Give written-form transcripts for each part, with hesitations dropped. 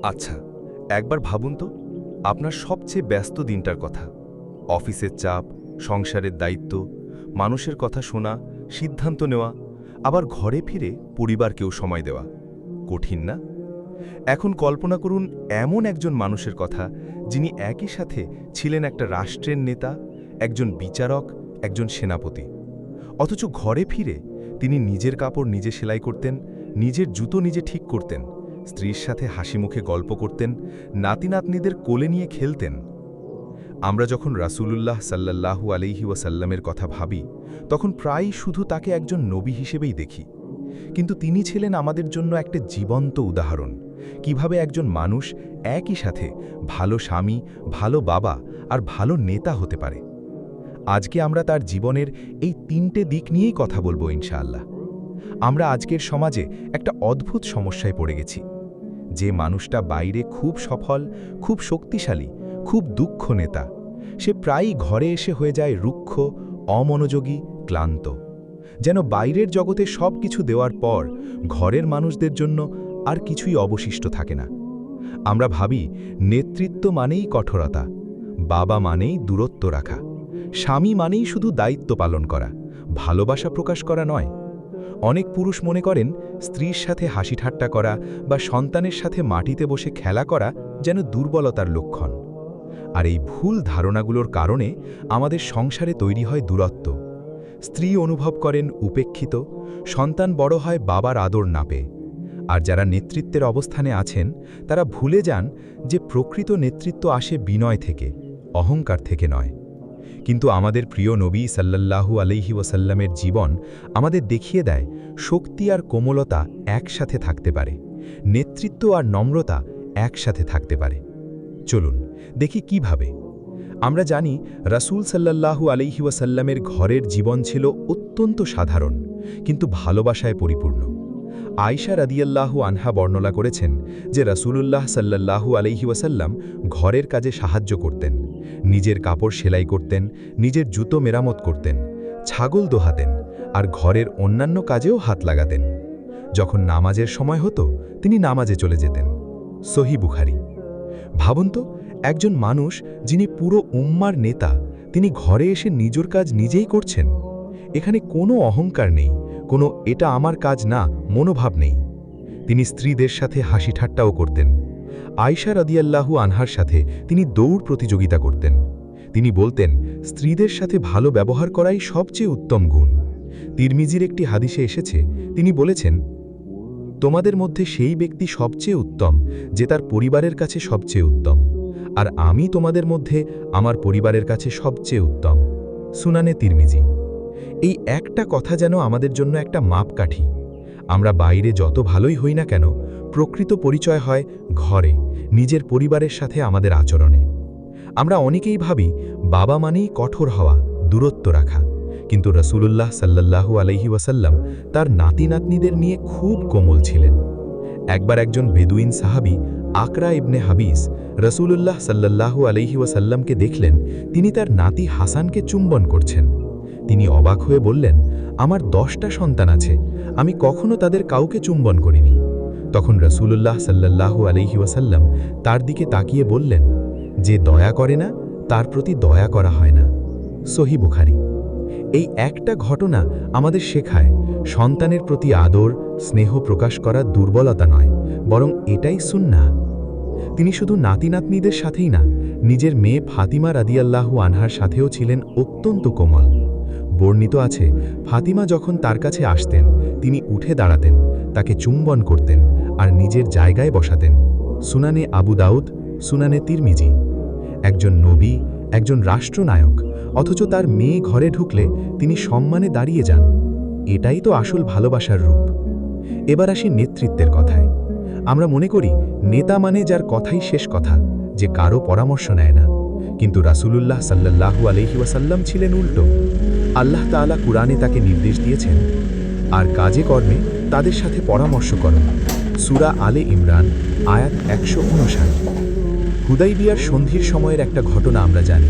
আচ্ছা, একবার ভাবুন তো, আপনার সবচেয়ে ব্যস্ত দিনটার কথা। অফিসের চাপ, সংসারের দায়িত্ব, মানুষের কথা শোনা, সিদ্ধান্ত নেওয়া, আবার ঘরে ফিরে পরিবারকেও সময় দেওয়া। কঠিন না? এখন কল্পনা করুন এমন একজন মানুষের কথা, যিনি একই সাথে ছিলেন একটা রাষ্ট্রের নেতা, একজন বিচারক, একজন সেনাপতি। অথচ ঘরে ফিরে তিনি নিজের কাপড় নিজে সেলাই করতেন, নিজের জুতো নিজে ঠিক করতেন, স্ত্রীর সাথে হাসি মুখে গল্প করতেন, নাতি নাতনিদের কোলে নিয়ে খেলতেন। আমরা যখন রাসূলুল্লাহ সাল্লাল্লাহু আলাইহি ওয়াসাল্লামের কথা ভাবি, তখন প্রায়ই শুধু তাকে একজন নবী হিসেবেই দেখি। কিন্তু তিনি ছিলেন আমাদের জন্য একটা জীবন্ত উদাহরণ, কিভাবে একজন মানুষ একই সাথে ভালো স্বামী, ভালো বাবা আর ভালো নেতা হতে পারে। আজকে আমরা তার জীবনের এই তিনটে দিক নিয়েই কথা বলবো ইনশাআল্লাহ। আমরা আজকের সমাজে একটা অদ্ভুত সমস্যায় পড়ে গেছি। যে মানুষটা বাইরে খুব সফল, খুব শক্তিশালী, খুব দুঃখ নেতা, সে প্রায়ই ঘরে এসে হয়ে যায় রুক্ষ, অমনোযোগী, ক্লান্ত। যেন বাইরের জগতে সব কিছু দেওয়ার পর ঘরের মানুষদের জন্য আর কিছুই অবশিষ্ট থাকে না। আমরা ভাবি নেতৃত্ব মানেই কঠোরতা, বাবা মানেই দূরত্ব রাখা, স্বামী মানেই শুধু দায়িত্ব পালন করা, ভালোবাসা প্রকাশ করা নয়। অনেক পুরুষ মনে করেন স্ত্রীর সাথে হাসি ঠাট্টা করা বা সন্তানের সাথে মাটিতে বসে খেলা করা যেন দুর্বলতার লক্ষণ। আর এই ভুল ধারণাগুলোর কারণে আমাদের সংসারে তৈরি হয় দূরত্ব। স্ত্রী অনুভব করেন উপেক্ষিত, সন্তান বড় হয় বাবার আদর না পেয়ে। আর যারা নেতৃত্বের অবস্থানে আছেন, তারা ভুলে যান যে প্রকৃত নেতৃত্ব আসে বিনয় থেকে, অহংকার থেকে নয়। কিন্তু আমাদের প্রিয় নবী সাল্লাল্লাহু আলাইহি ওয়াসাল্লামের জীবন আমাদের দেখিয়ে দেয় শক্তি আর কোমলতা একসাথে থাকতে পারে, নেতৃত্ব আর নম্রতা একসাথে থাকতে পারে। চলুন দেখি কিভাবে। আমরা জানি রাসূল সাল্লাল্লাহু আলাইহি ওয়াসাল্লামের ঘরের জীবন ছিল অত্যন্ত সাধারণ, কিন্তু ভালোবাসায় পরিপূর্ণ। আয়েশা রাদিয়াল্লাহু আনহা বর্ণনা করেছেন যে রাসূলুল্লাহ সাল্লাল্লাহু আলাইহি ওয়াসাল্লাম ঘরের কাজে সাহায্য করতেন, নিজের কাপড় সেলাই করতেন, নিজের জুতো মেরামত করতেন, ছাগল দোহাতেন আর ঘরের অন্যান্য কাজেও হাত লাগাতেন। যখন নামাজের সময় হতো, তিনি নামাজে চলে যেতেন। সহিহ বুখারী। ভাবুন তো, একজন মানুষ যিনি পুরো উম্মার নেতা, তিনি ঘরে এসে নিজের কাজ নিজেই করছেন। এখানে কোনো অহংকার নেই, কোনো এটা আমার কাজ না মনোভাব নেই। তিনি স্ত্রীদের সাথে হাসি ঠাট্টাও করতেন। আয়েশা রাদিয়াল্লাহু আনহার সাথে তিনি দৌড় প্রতিযোগিতা করতেন। তিনি বলতেন, স্ত্রীদের সাথে ভালো ব্যবহার করাই সবচেয়ে উত্তম গুণ। তিরমিজির একটি হাদিসে এসেছে, তিনি বলেছেন, তোমাদের মধ্যে সেই ব্যক্তি সবচেয়ে উত্তম যে তার পরিবারের কাছে সবচেয়ে উত্তম, আর আমি তোমাদের মধ্যে আমার পরিবারের কাছে সবচেয়ে উত্তম। সুনানে তিরমিজি। এই একটা কথা যেন আমাদের জন্য একটা মাপকাঠি। আমরা বাইরে যত ভালোই হই না কেন, প্রকৃত পরিচয় হয় ঘরে, নিজের পরিবারের সাথে আমাদের আচরণে। আমরা অনেকেই ভাবি বাবা মানেই কঠোর হওয়া, দূরত্ব রাখা, কিন্তু রাসূলুল্লাহ সাল্লাল্লাহু আলাইহি ওয়াসাল্লাম তার নাতি নাতনিদের নিয়ে খুব কোমল ছিলেন। একবার একজন বেদুইন সাহাবী আকরা ইবনে হাবিস রাসূলুল্লাহ সাল্লাল্লাহু আলাইহি ওয়াসাল্লামকে দেখলেন তিনি তার নাতি হাসানকে চুম্বন করছেন। তিনি অবাক হয়ে বললেন, আমার 10টা সন্তান আছে, আমি কখনো তাদের কাউকে চুম্বন করিনি। তখন রাসূলুল্লাহ সাল্লাল্লাহু আলাইহি ওয়াসাল্লাম তার দিকে তাকিয়ে বললেন, যে দয়া করে না তার প্রতি দয়া করা হয় না। সহিহ বুখারী। এই একটা ঘটনা আমাদের শেখায় সন্তানের প্রতি আদর, স্নেহ প্রকাশ করা দুর্বলতা নয়, বরং এটাই সুন্নাহ। তিনি শুধু নাতি নাতনিদের সাথেই না, নিজের মেয়ে ফাতিমা রাদিয়াল্লাহু আনহার সাথেও ছিলেন অত্যন্ত কোমল। বর্ণিত আছে, ফাতিমা যখন তার কাছে আসতেন, তিনি উঠে দাঁড়াতেন, তাকে চুম্বন করতেন আর নিজের জায়গায় বসাতেন। সুনানে আবু দাউদ, সুনানে তিরমিজি। একজন নবী, একজন রাষ্ট্রনায়ক, অথচ তার মেয়ে ঘরে ঢুকলে তিনি সম্মানে দাঁড়িয়ে যান। এটাই তো আসল ভালোবাসার রূপ। এবার আসি নেতৃত্বের কথায়। আমরা মনে করি নেতা মানে যার কথাই শেষ কথা, যে কারো পরামর্শ নেয় না। কিন্তু রাসূলুল্লাহ সাল্লাল্লাহু আলাইহি ওয়াসাল্লাম ছিলেন উল্টো। আল্লাহ তাআলা কুরআনে তাকে নির্দেশ দিয়েছেন, আর কাজে কর্মে তাদের সাথে পরামর্শ করো। সূরা আলে ইমরান, আয়াত 159। হুদাইবিয়ার সন্ধির সময়ের একটা ঘটনা আমরা জানি।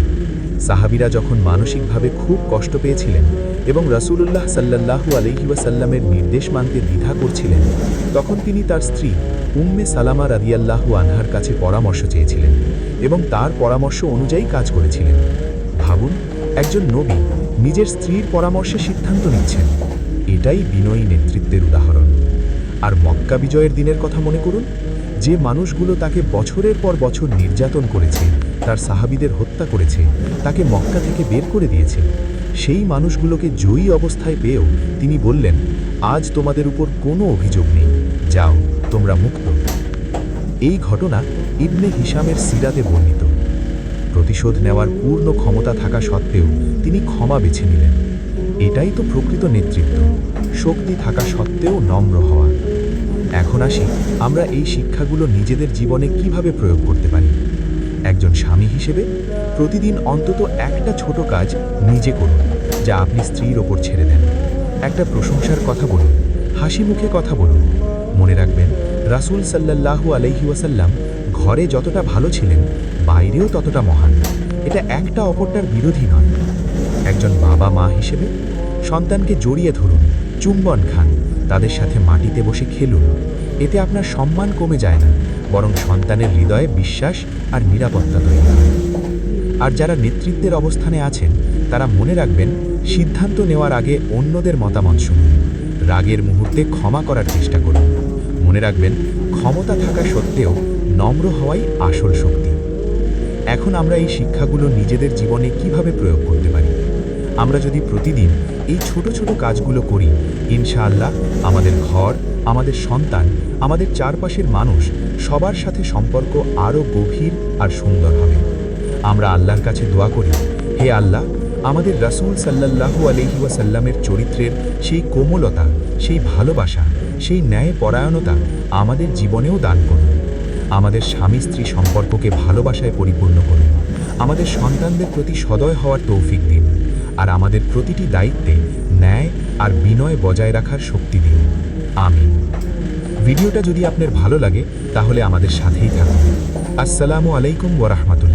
সাহাবীরা যখন মানসিকভাবে খুব কষ্ট পেয়েছিলেন এবং রাসূলুল্লাহ সাল্লাল্লাহু আলাইহি ওয়াসাল্লামের নির্দেশ মানতে দ্বিধা করছিলেন, তখন তিনি তার স্ত্রী উম্মে সালামা রাদিয়াল্লাহু আনহার কাছে পরামর্শ চেয়েছিলেন এবং তার পরামর্শ অনুযায়ী কাজ করেছিলেন। ভাবুন, একজন নবী নিজের স্ত্রীর পরামর্শে সিদ্ধান্ত নিচ্ছেন। এটাই বিনয়ী নেতৃত্বের উদাহরণ। আর মক্কা বিজয়ের দিনের কথা মনে করুন, যে মানুষগুলো তাকে বছরের পর বছর নির্যাতন করেছে, তার সাহাবীদের হত্যা করেছে, তাকে মক্কা থেকে বের করে দিয়েছে, সেই মানুষগুলোকে জয়ী অবস্থায় পেয়েও তিনি বললেন, আজ তোমাদের উপর কোনো অভিযোগ নেই, যাও, তোমরা মুক্ত। এই ঘটনা ইবনে হিশামের সিরাতে বর্ণিত। প্রতিশোধ নেওয়ার পূর্ণ ক্ষমতা থাকা সত্ত্বেও তিনি ক্ষমা বেছে নিলেন। এটাই তো প্রকৃত নেতৃত্ব, শক্তি থাকা সত্ত্বেও নম্র হওয়া। এখন আসি, আমরা এই শিক্ষাগুলো নিজেদের জীবনে কিভাবে প্রয়োগ করতে পারি। একজন স্বামী হিসেবে প্রতিদিন অন্তত একটা ছোট কাজ নিজে করুন, যা আপনি স্ত্রীর ওপর ছেড়ে দেন। একটা প্রশংসার কথা বলুন, হাসি মুখে কথা বলুন। মনে রাখবেন, রাসূল সাল্লাল্লাহু আলাইহি ওয়াসাল্লাম ঘরে যতটা ভালো ছিলেন, বাইরেও ততটা মহান। এটা একটা অপরটার বিরোধী নয়। একজন বাবা মা হিসেবে সন্তানকে জড়িয়ে ধরুন, চুম্বন খান, তাদের সাথে মাটিতে বসে খেলুন। এতে আপনার সম্মান কমে যায় না, বরং সন্তানের হৃদয়ে বিশ্বাস আর নিরাপত্তা তৈরি হয়। আর যারা নেতৃত্বের অবস্থানে আছেন, তারা মনে রাখবেন, সিদ্ধান্ত নেওয়ার আগে অন্যদের মতামত শুনুন। রাগের মুহূর্তে ক্ষমা করার চেষ্টা করুন। মনে রাখবেন, ক্ষমতা থাকা সত্ত্বেও নম্র হওয়াই আসল শক্তি। এখন আমরা এই শিক্ষাগুলো নিজেদের জীবনে কিভাবে প্রয়োগ করতে পারি? আমরা যদি প্রতিদিন এই ছোট ছোট কাজগুলো করি, ইনশাআল্লাহ আমাদের ঘর, আমাদের সন্তান, আমাদের চারপাশের মানুষ সবার সাথে সম্পর্ক আরও গভীর আর সুন্দর হবে। আমরা আল্লাহর কাছে দোয়া করি, হে আল্লাহ, আমাদের রাসূল সাল্লাল্লাহু আলাইহি ওয়াসাল্লামের চরিত্রের সেই কোমলতা, সেই ভালোবাসা, সেই ন্যায় পরায়ণতা আমাদের জীবনেও দান করুন। আমাদের স্বামী স্ত্রী সম্পর্ককে ভালোবাসায় পরিপূর্ণ করুন। আমাদের সন্তানদের প্রতি সদয় হওয়ার তৌফিক দিন। আর আমাদের প্রতিটি দায়িত্বে ন্যায় আর বিনয় বজায় রাখার শক্তি দিন। আমিন। ভিডিওটা যদি আপনার ভালো লাগে, তাহলে আমাদের সাথেই থাকুন। আসসালামু আলাইকুম ওয়া রাহমাতুল্লাহ।